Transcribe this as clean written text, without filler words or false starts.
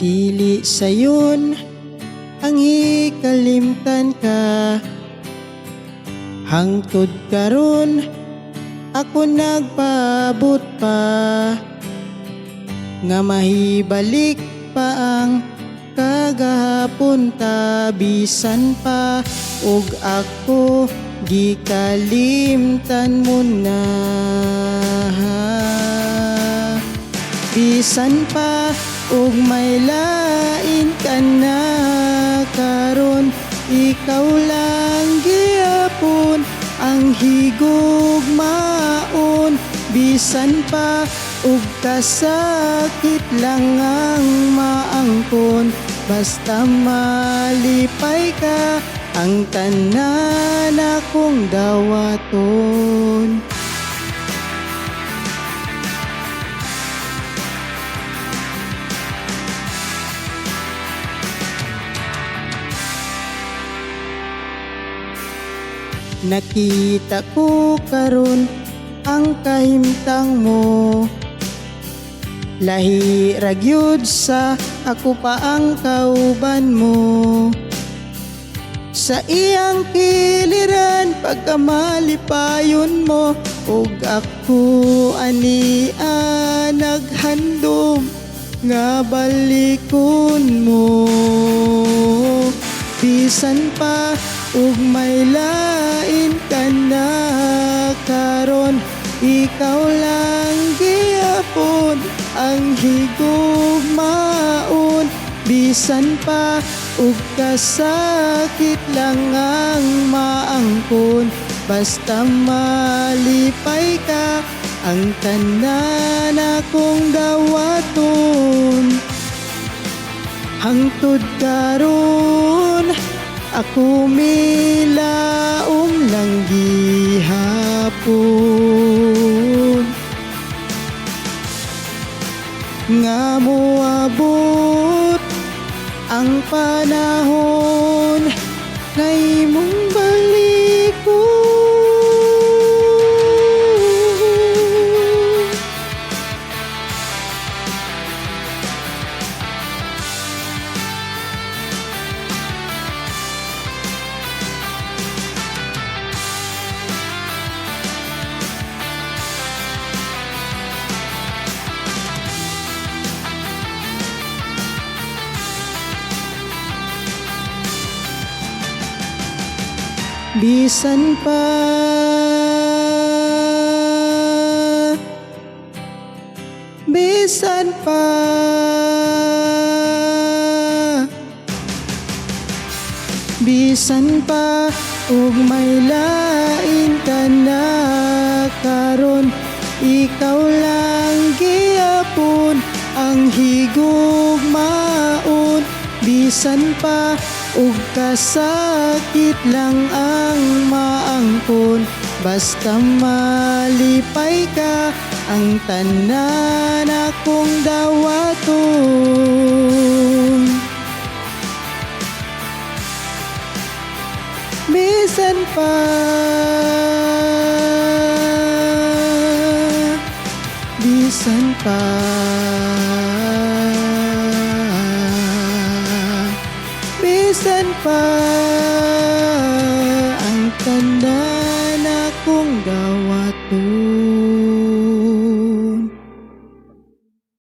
Dili sayon ang hikalimtan ka, hangtod karon ako nagpaabot pa, nga mahibalik pa ang kagahapon ta. Bisan pa ug ako gikalimtan mo na, bisan pa ug may lain ka na karon, ikaw lang gihapon ang higugmaon. Bisan pa ug kasakit lang ang maangkon, basta malipay ka ang tanan akong dawaton. Nakita ko karon ang kahimtang mo, lahi ra gyud sa ako pa ang kauban mo. Sa iyang kiliran pagkamalipayon mo, ug ako ania naghandom nga balikon mo. Bisan pa ug may lain ka na karon, ikaw lang gihapon ang higugmaon. Bisan pa ug kasakit lang ang maangkon, basta malipay ka ang tanan akong dawaton. Hangtod karon ako milaom lang gihapon, nga moabot ang panahon na imong balikon. Bisan pa bisan pa bisan pa ug may lain ka na karon, ikaw lang gihapon ang higugmaon. Bisan pa ug kasakit lang ang maangkon, basta malipay ka ang tanan akong dawaton. Bisan pa bisan pa bisan pa